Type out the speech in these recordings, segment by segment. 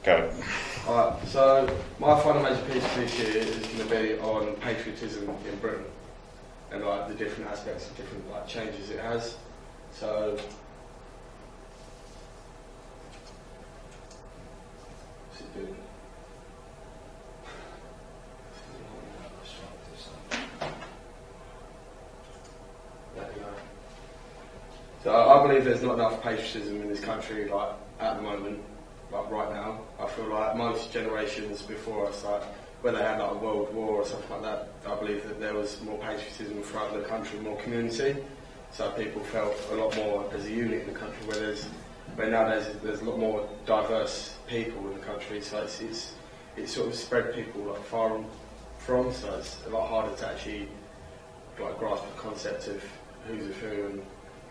Go. Alright, so my final major piece this year is going to be on patriotism in Britain and like the different aspects and different like changes it has. So what's it doing? There we go. So I believe there's not enough patriotism in this country like at the moment. Like right now, I feel like most generations before us, like when they had like a world war or something like that, I believe that there was more patriotism throughout the country, more community. So people felt a lot more as a unit in the country. Where nowadays there's a lot more diverse people in the country, so it's sort of spread people like far from. So it's a lot harder to actually like grasp the concept of who's of who and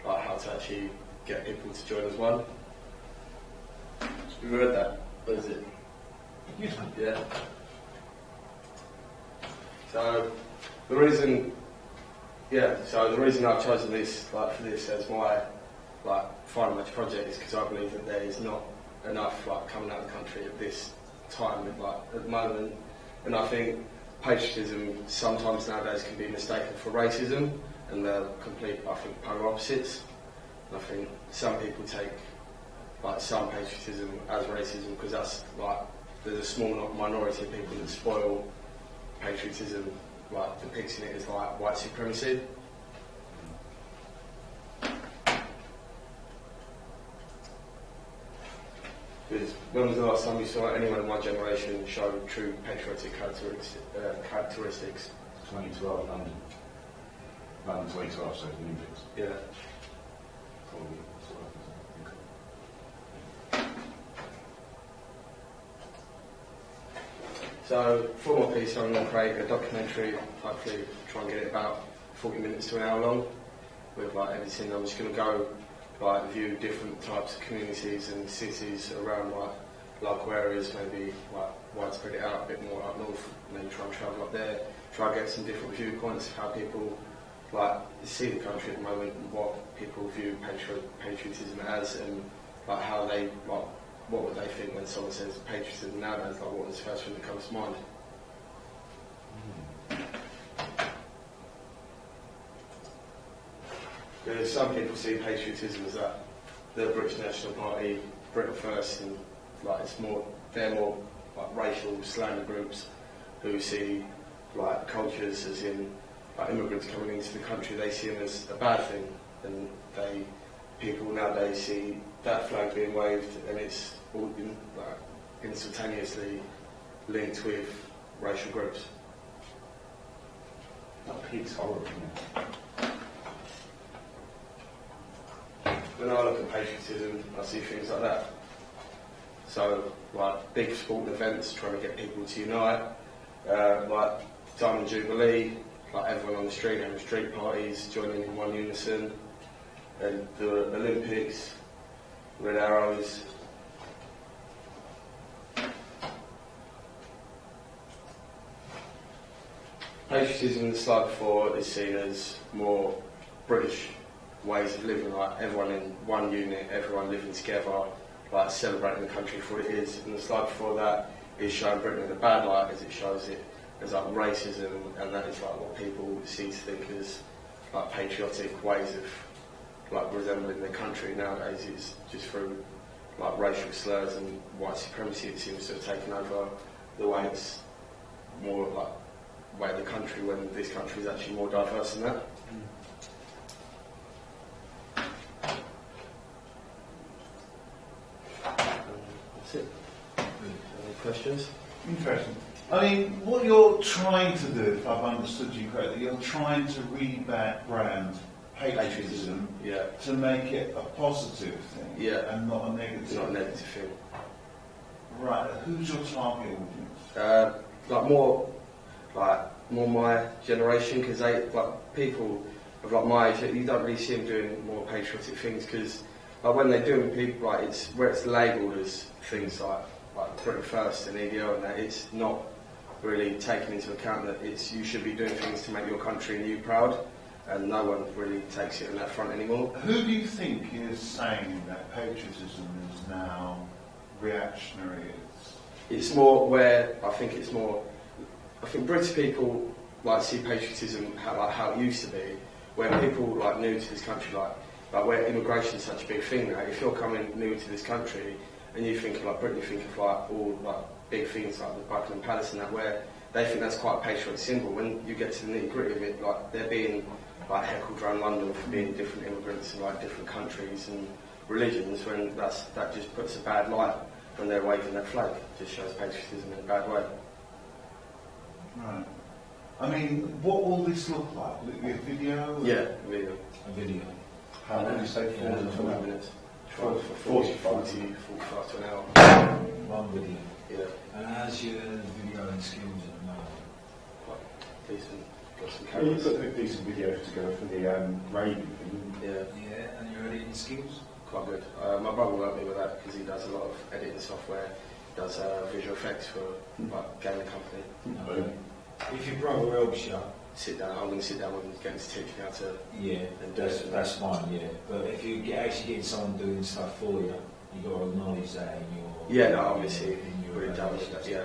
like how to actually get people to join as one. Have you read that? What is it? Yeah. So the reason I've chosen this like for this as my like final major project is because I believe that there is not enough like coming out of the country at this time like at the moment, and I think patriotism sometimes nowadays can be mistaken for racism, and they're complete polar opposites. And I think some people take like some patriotism as racism because that's like there's a small minority of people that spoil patriotism, like depicting it as like white supremacy. Because when was the last time you saw anyone in my generation show true patriotic characteristics? 2012 London. London 2012, so the Olympics. Yeah. Probably. So for my piece, I'm going to create a documentary, hopefully try and get it about 40 minutes to an hour long, with like everything. I'm just going to go like view different types of communities and cities around like local areas, maybe like widespread it out a bit more up north, maybe try and travel up there, try and get some different viewpoints of how people like see the country at the moment and what people view patriotism as, and like how they like what would they think when someone says patriotism nowadays, like what is the first thing that comes to mind? Because some people see patriotism as that the British National Party, Britain First, and like they're more like racial slander groups who see like cultures as in like immigrants coming into the country, they see them as a bad thing, and people nowadays see that flag being waved and it's all like instantaneously linked with racial groups. That pig's horrible, isn't it? When I look at patriotism, I see things like that. So, like big sporting events, trying to get people to unite, like Diamond Jubilee, like everyone on the street having street parties, joining in one unison, and the Olympics, Red Arrows. Patriotism in the slide before is seen as more British ways of living, like everyone in one unit, everyone living together, like celebrating the country for what it is. And the slide before that is showing Britain in a bad light, as it shows it as like racism, and that is like what people see to think as like patriotic ways of like resembling their country nowadays is just through like racial slurs and white supremacy. It seems to have taken over the way it's more like way of the country, when this country is actually more diverse than that. That's it. Any questions? Interesting. I mean, what you're trying to do, if I've understood you correctly, you're trying to rebrand patriotism Yeah. to make it a positive thing, Yeah. and not a negative. It's not a negative thing. Right. Who's your target audience? More my generation, because people of like my age, you don't really see them doing more patriotic things, because like when they do, people like it's where it's labelled as things like Britain First and EDO and that, it's not really taking into account that you should be doing things to make your country and you proud, and no one really takes it on that front anymore. Who do you think is saying that patriotism is now reactionary? It's more where I think it's more. I think British people like see patriotism how it used to be, where people like new to this country, like where immigration is such a big thing now. If you're coming new to this country and you think of like Britain, you think of like all like big things like the Buckingham Palace and that, where they think that's quite a patriotic symbol. When you get to the nitty gritty of it, like they're being like heckled around London for being different immigrants in like different countries and religions, when that just puts a bad light when they're waving their flag. It just shows patriotism in a bad way. Right. I mean, what will this look like? Will it be a video? Yeah, video. A video. How long do you say for? 40 minutes. 45 to an hour. One video. Yeah. And how's your videoing skills at the moment? Quite decent. Got some Well, you've cameras. got a decent video together for the raid thing. Yeah, Yeah, and your editing skills? quite good. My brother will help me with that because he does a lot of editing software. He does visual effects for like gaming company. Okay. If your brother helps you, I'm going to sit down with him, get him to teach me how to. yeah, And do it. that's fine, yeah. But if you actually getting someone doing stuff for you, you got to acknowledge that in your... Yeah, no, obviously, in your really done with that, yeah.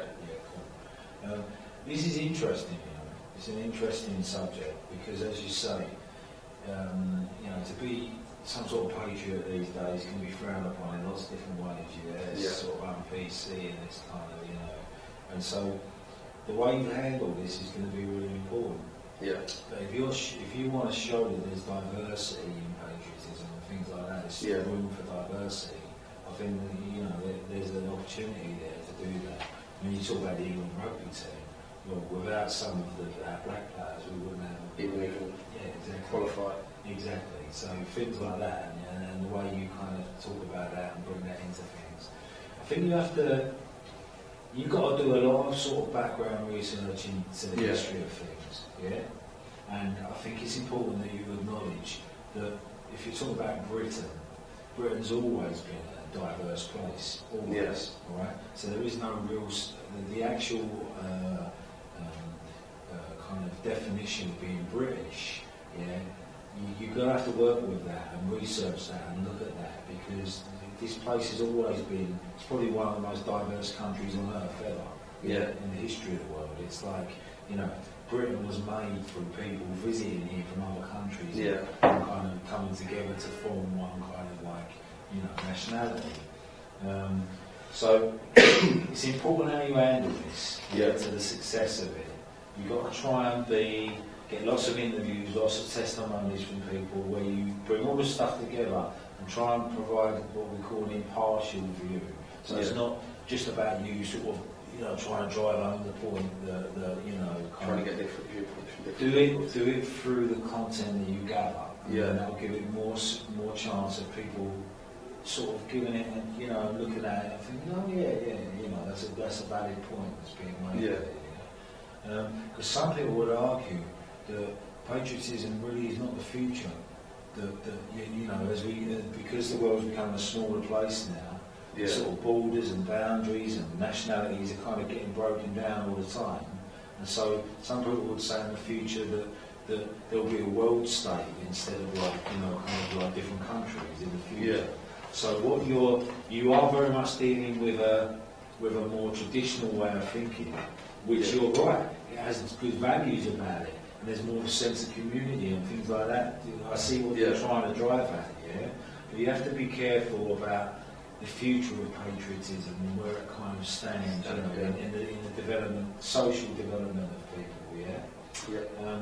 Cool. This is interesting, you know. It's an interesting subject because, as you say, you know, to be some sort of patriot these days can be frowned upon in lots of different ways. It's Yeah. sort of un-PC and it's kind of, you know, and so the way you handle this is going to be really important. Yeah. But if you want to show that there's diversity in patriotism and things like that, there's still Yeah. room for diversity. I think that, you know there's an opportunity there to do that. When you talk about the England rugby team, well, without some of our black players, we wouldn't have Even yeah, exactly. qualify. Exactly. So things like that, and the way you kind of talk about that and bring that into things. I think you've got to do a lot of sort of background research into the Yeah. history of things, yeah? And I think it's important that you acknowledge that if you talk about Britain, Britain's always been a diverse place, always, all right? So there is no real, the actual kind of definition of being British, yeah? You're going to have to work with that and research that and look at that because this place has always been, it's probably one of the most diverse countries on earth ever Yeah. in the history of the world. It's like, you know, Britain was made through people visiting here from other countries Yeah. and kind of coming together to form one kind of like, you know, nationality. So it's important how you handle this Yeah. to the success of it. You've got to try and get lots of interviews, lots of testimonies from people where you bring all this stuff together and try and provide what we call an impartial view. So it's Yeah. not just about you sort of, you know, trying to drive home the point that you know, Trying to kind get different viewpoints from of different do it through the content that you gather. And Yeah. then that'll give it more chance of people sort of giving it and, you know, looking at it and thinking, oh yeah, you know, that's a valid point that's being made. Yeah. There, because some people would argue that patriotism really is not the future. That you know, because the world's becoming a smaller place now, Yeah. sort of borders and boundaries and nationalities are kind of getting broken down all the time. And so some people would say in the future that there'll be a world state instead of like, you know, kind of like different countries in the future. Yeah. So what you are very much dealing with a more traditional way of thinking, which Yeah. you're right, it has good values about it. And there's more of a sense of community and things like that. I see what you're Yeah. trying to drive at, yeah? But you have to be careful about the future of patriotism and where it kind of stands, you know, in the development, social development of people, yeah? Yeah.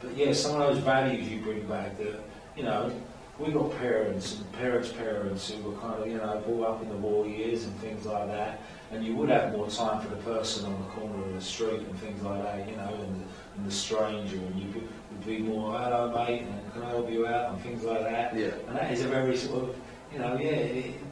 But yeah, some of those values you bring back that, you know, we've got parents and parents who were kind of, you know, brought up in the war years and things like that, and you would have more time for the person on the corner of the street and things like that, you know, and the stranger, and you would be more, hello mate, and can I help you out, and things like that. Yeah. And that is a very sort of, you know,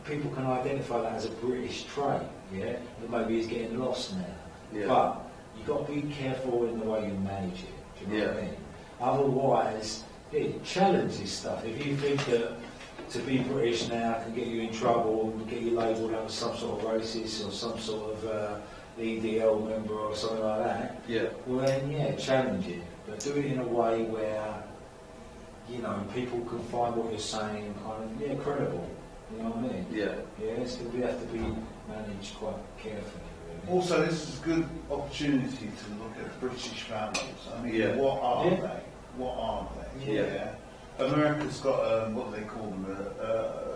people can identify that as a British trait, yeah, that maybe is getting lost now. Yeah. But you've got to be careful in the way you manage it, do you know what I Yeah. mean? Otherwise, it challenges stuff. If you think that to be British now can get you in trouble and get you labelled as some sort of racist or some sort of EDL member or something like that, Yeah. well then, yeah, challenge it. But do it in a way where, you know, people can find what you're saying kind of, yeah, credible. You know what I mean? Yeah. Yeah, it's going to have to be managed quite carefully. Really. Also, this is a good opportunity to look at British values. I mean, Yeah. what are Yeah. they? What are they? Yeah. America's got what do they call them?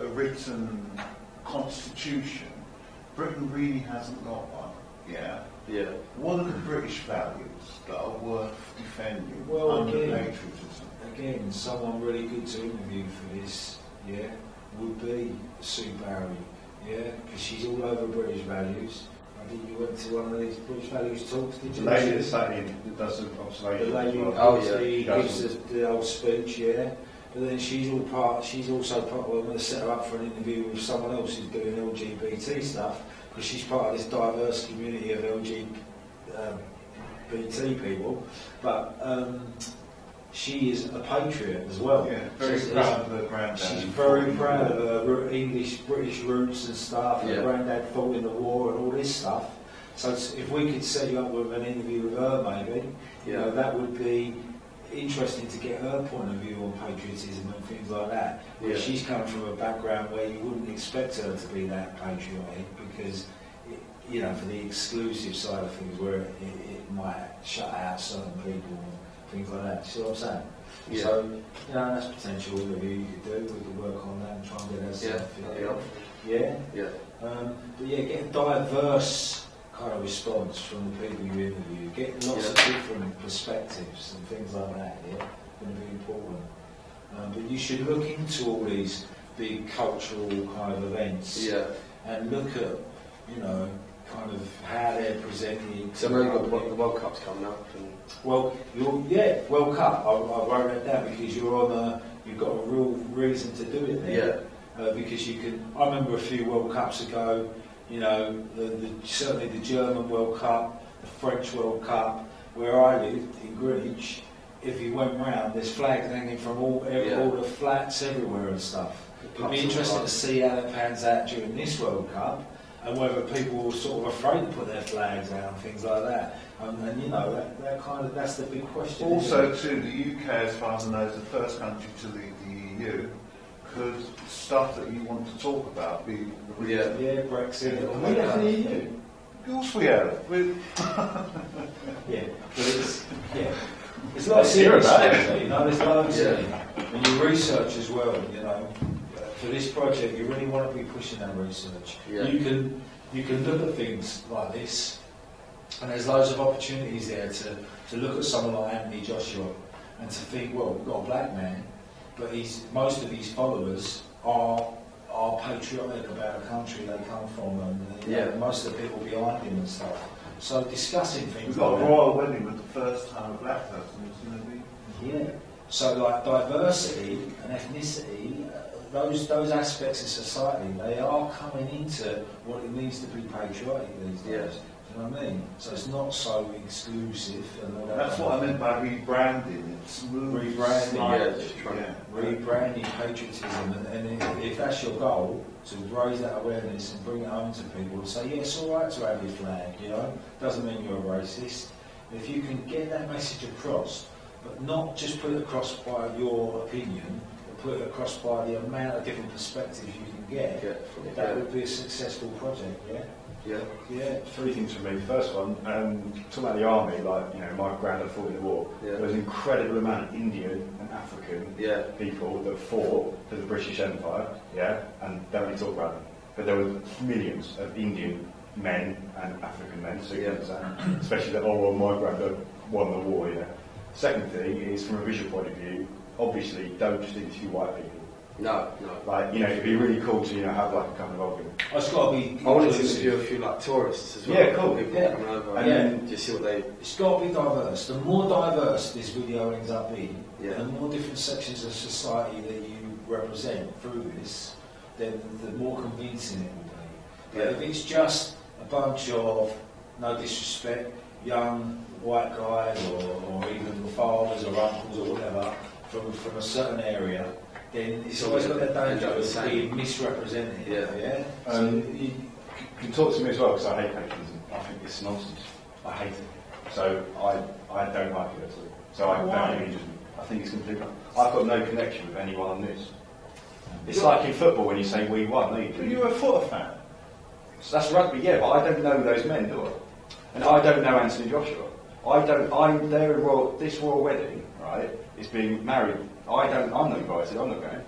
A written constitution. Britain really hasn't got one. Yeah. Yeah. What are the British values that are worth defending Well, under again- patriotism? Again, someone really good to interview for this, yeah, would be Sue Barry, yeah, because she's all over British values. I think you went to one of these British values talks, did The you? lady that sat in that does the The observation. lady as well. Oh, gives, yeah. the, Does. gives the old speech, yeah. But then she's also part, well, I'm going to set her up for an interview with someone else who's doing LGBT stuff, because she's part of this diverse community of LGBT people. But she is a patriot as well. Yeah, very So proud of her granddad. she's very proud of her English, British roots and stuff. Her Yeah. granddad fought in the war and all this stuff. So if we could set you up with an interview with her, maybe, you know, that would be interesting to get her point of view on patriotism and things like that. Yeah. She's coming from a background where you wouldn't expect her to be that patriotic because, you know, for the exclusive side of things where it might shut out certain people and things like that. See what I'm saying? Yeah. So, you know, that's potential interview you could do. We could work on that and try and get that Yeah. stuff. Yeah. Yeah. But yeah, get a diverse kind of response from the people you interview. Get lots of different perspectives and things like that. Yeah, going to be important. But you should look into all these big cultural kind of events. Yeah. And look at, you know, kind of how they're presented. So maybe the World Cup's coming up. And Well, World Cup. I wrote that down because you've got a real reason to do it there. Because you can. I remember a few World Cups ago. You know, certainly the German World Cup, the French World Cup, where I lived in Greenwich. If you went round, there's flags hanging from all the flats everywhere and stuff. It'd be interesting to see how that pans out during this World Cup, and whether people were sort of afraid to put their flags out and things like that. And you know, that's the big question. Also, too, the UK, as far as I know, is the first country to leave the EU. Could stuff that you want to talk about be Brexit. Yeah. We left the EU. Of course we have. Yeah, but it's like serious, actually, you know, there's loads in it. And your research as well, you know, for this project, you really want to be pushing that research. Yeah. You can look at things like this, and there's loads of opportunities there to look at someone like Anthony Joshua and to think, well, we've got a black man, but most of his followers are patriotic about the country they come from, and you know, most of the people behind him and stuff. So discussing things. We've got like a that. royal wedding with the first time a black person is going to be. Yeah. So like diversity and ethnicity, those aspects of society, they are coming into what it means to be patriotic these days. Yeah. Do you know what I mean? So it's not so exclusive. And all that That's kind what of I meant by rebranding. It's moved Rebranding, slightly. yeah. rebranding patriotism, and if that's your goal, to raise that awareness and bring it home to people and say, yeah, it's all right to have your flag, you know, doesn't mean you're a racist. If you can get that message across, but not just put it across by your opinion, but put it across by the amount of different perspectives you can get, that would be a successful project, yeah? Yeah. Three things for me. The first one, talking about the army, like, you know, my granddad fought in the war. There was an incredible amount of Indian and African people that fought for the British Empire, and don't really talk about them. But there were millions of Indian men and African men, so you understand, especially that, oh, well, my granddad won the war, Second thing is, from a visual point of view, obviously, don't just interview white people. No. Like, you know, it'd be really cool to, you know, have like a couple of arguments. It's got to be. I wanted to interview a few like tourists as well. Yeah, cool. People coming over And then just see what they. It's got to be diverse. The more diverse this video ends up being, Yeah. the more different sections of society that you represent through this, then the more convincing it will be. But if it's just a bunch of, no disrespect, young white guys or even fathers or uncles or whatever from a certain area, then it's always got that danger of being misrepresented. Yeah. So you can talk to me as well, because I hate patriotism. I think it's nonsense. I hate it. So I don't like it at all. So I think it's completely. I've got no connection with anyone on this. It's like in football when you say we won, don't you? But you're a footer fan. So that's rugby, yeah, but I don't know those men, do I? And I don't know Anthony Joshua. This royal wedding, right, is being married. I'm not invited, I'm not going.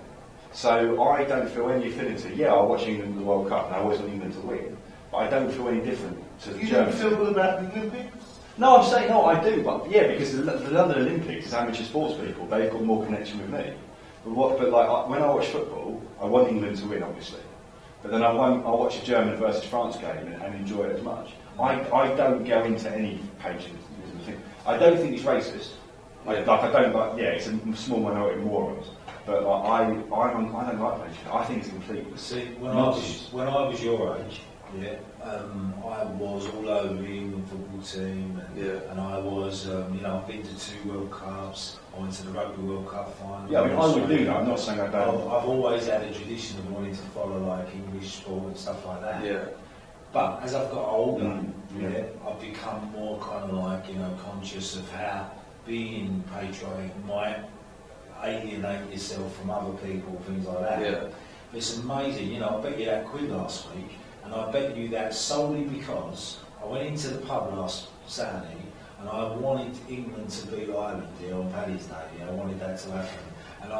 So I don't feel any affinity. Yeah, I watch England in the World Cup and I always want England to win, but I don't feel any different to the Germans. You don't feel good about the Olympics? No, I'm saying, no, I do, but yeah, because the London Olympics is amateur sports people, they've got more connection with me. But like, when I watch football, I want England to win, obviously. But then I'll watch a German versus France game and enjoy it as much. I don't go into any patriotism thing. I don't think it's racist. It's a small minority of morons. But I don't like patriotism. I think it's complete. See, when I was your age, I was all over the England football team, and I was, I've been to 2 World Cups. I went to the Rugby World Cup final. Yeah, I would do that. I'm not saying I don't. I've always had a tradition of wanting to follow like English sport and stuff like that. Yeah. But as I've got older, I've become more kind of like, conscious of how being patriotic might alienate yourself from other people, things like that. Yeah. It's amazing, I bet you that quid last week, and I bet you that solely because I went into the pub last Saturday and I wanted England to beat Ireland on Paddy's Day. I wanted that to happen, and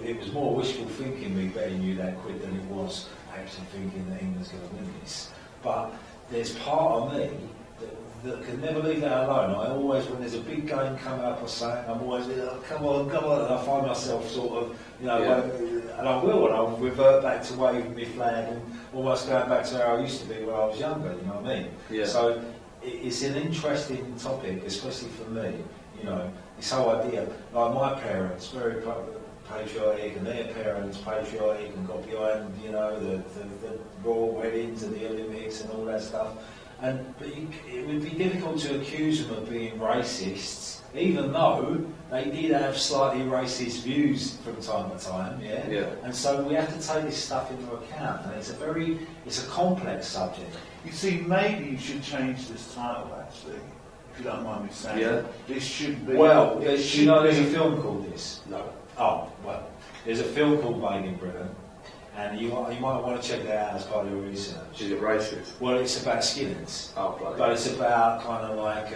it was more wishful thinking me betting you that quid than it was actually thinking that England's going to win this. But there's part of me that can never leave that alone. I always, when there's a big game coming up or something, I'm always, come on, and I find myself sort of, and I will, and I'll revert back to waving my flag and almost going back to how I used to be when I was younger, you know what I mean? Yeah. So it's an interesting topic, especially for me, this whole idea. Like my parents, very patriotic, and their parents patriotic, and got behind, the royal weddings and the Olympics and all that stuff. But it would be difficult to accuse them of being racists, even though they did have slightly racist views from time to time, yeah? And so we have to take this stuff into account, and it's a complex subject. You see, maybe you should change this title, actually, if you don't mind me saying. Yeah. This should be... Well, there's a film called this. No. Oh, well, there's a film called Made in Britain. And you might want to check that out as part of your research. Is it racist? Well, it's about skinheads. Oh, bloody. But it's about kind of like,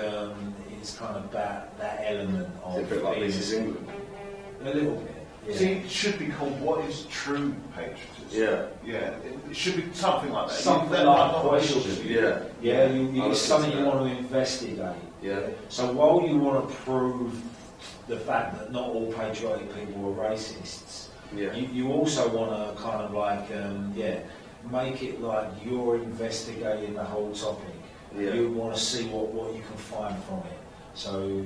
it's kind of about that element of... Is it a bit like This Is England? A little bit, yeah. See, it should be called What is True Patriotism? Yeah. Yeah, it should be something like that. Something like question. Yeah. Yeah, it's something you want to investigate. Yeah. So while you want to prove the fact that not all patriotic people are racists, you also want to kind of like, make it like you're investigating the whole topic. Yeah. You want to see what you can find from it. So,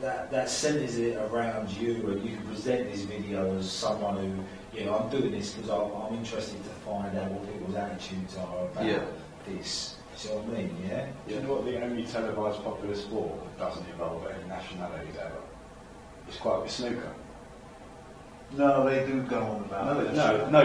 that centres it around you, and you can present this video as someone who, I'm doing this because I'm interested to find out what people's attitudes are about this. See what I mean, yeah? Do you know what the only televised popular sport that doesn't involve any nationalities ever? It's snooker. No, they do go on about No, I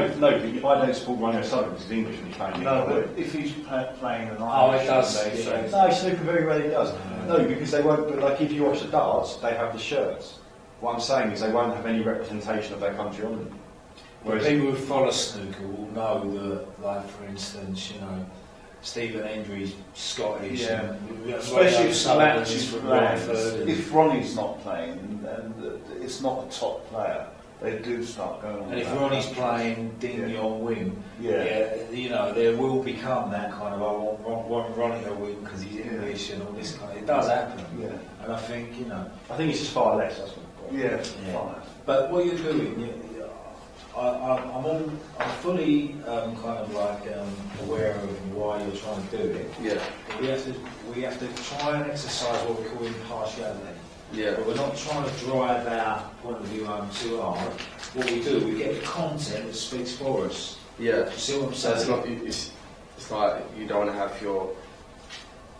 don't support Ronnie O'Sullivan because he's English and he's playing. No, but if he's playing an Irish, it does. No, snooker very rarely does. No, because they won't. But like if you watch the darts, they have the shirts. What I'm saying is they won't have any representation of their country on them. Whereas people who follow snooker will know that, like for instance, Stephen Hendry's Scottish, especially if Ronnie's not playing and it's not a top player. They do start going on. And if Ronnie's playing Ding Wing, there will become that kind of, I want Ronnie to win because he's English and all this kind of, it does happen. Yeah. And I think, I think it's just far less, that's what far less. But what you're doing, I'm fully kind of like aware of why you're trying to do it. Yeah. But we have to try and exercise what we call impartiality. Yeah. But we're not trying to drive our point of view home too hard. What we do, we get the content that speaks for us. Yeah. You see what I'm saying? It's like you don't want to have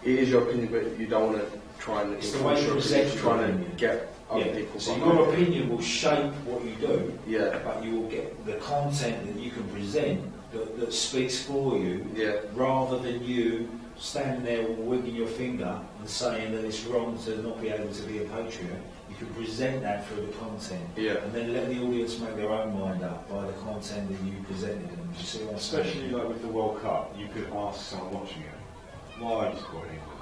it is your opinion, but you don't want to try and... It's the way you present your opinion. Get other people... So your opinion will shape what you do, but you will get the content that you can present that speaks for you, rather rather than you standing there wigging your finger and saying that it's wrong to not be able to be a patriot. You can present that through the content, and then let the audience make their own mind up by the content that you presented them. Do you see what I'm saying? Especially like with the World Cup, you could ask someone watching it, why do you support England?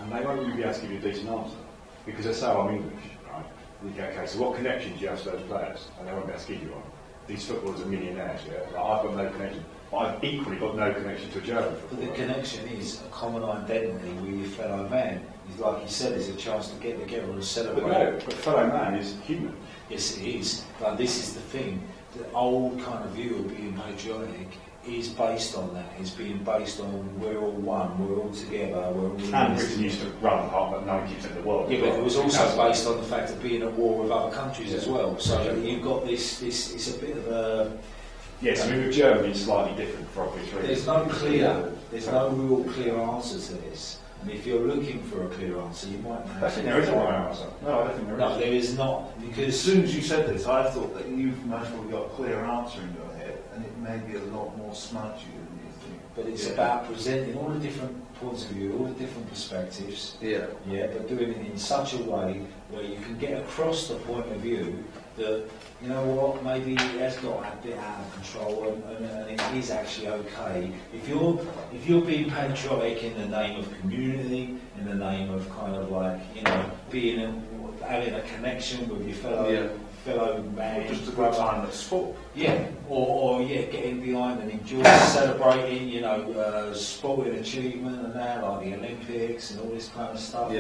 And they won't really be able to give you a decent answer, because they say, I'm English, right? You go, okay, so what connections do you have to those players? And they won't be able to give you one. These footballers are millionaires, yeah? Like, I've got no connection. But I've equally got no connection to a German footballer. But the connection is a common identity with your fellow man. It's like you said, it's a chance to get together and celebrate. But fellow man is human. Yes, it is. But this is the thing. The old kind of view of being patriotic is based on that. It's being based on we're all one, we're all together, we're all... And Britain used to run half of 90% of the world. Yeah, but it was also based on the fact of being at war with other countries as well. So you've got this, it's a bit of a... Yes, I mean with Germany it's slightly different for obvious reasons. There's no real clear answer to this. And if you're looking for a clear answer, you might know. I think there is a right answer. No, I don't think there is. No, there is not. Because as soon as you said this, I thought that you've most probably got a clear answer in your head, and it may be a lot more smudgy than you think. But it's about presenting all the different points of view, all the different perspectives. Yeah, but doing it in such a way where you can get across the point of view that, you know what, maybe it has got a bit out of control and it is actually okay. If you're being patriotic in the name of community, in the name of kind of like, you know, having a connection with your fellow man, or just a good time at sport. Or getting behind and enjoying celebrating, you know, sporting achievement and that, like the Olympics and all this kind of stuff.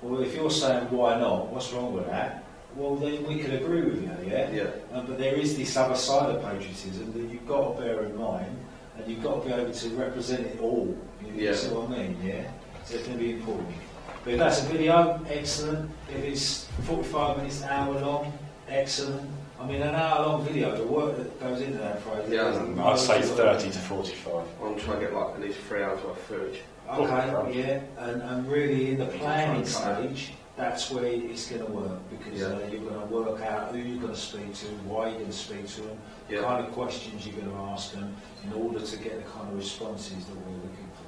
Well, if you're saying why not, what's wrong with that? Well, then we could agree with you, but there is this other side of patriotism that you've got to bear in mind, and you've got to be able to represent it all. You see what I mean? So it's going to be important. But if that's a video, excellent. If it's 45 minutes, an hour long, excellent. I mean, an hour-long video, the work that goes into that phrase. I'd say 30 to 45. I'm trying to get like at least 3 hours worth of footage. Okay, and really in the planning stage, that's where it's going to work, because you're going to work out who you're going to speak to, why you're going to speak to them, the kind of questions you're going to ask them, in order to get the kind of responses that we're looking for.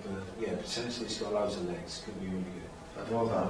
But potentially it's got loads of legs, could be really good. Well done.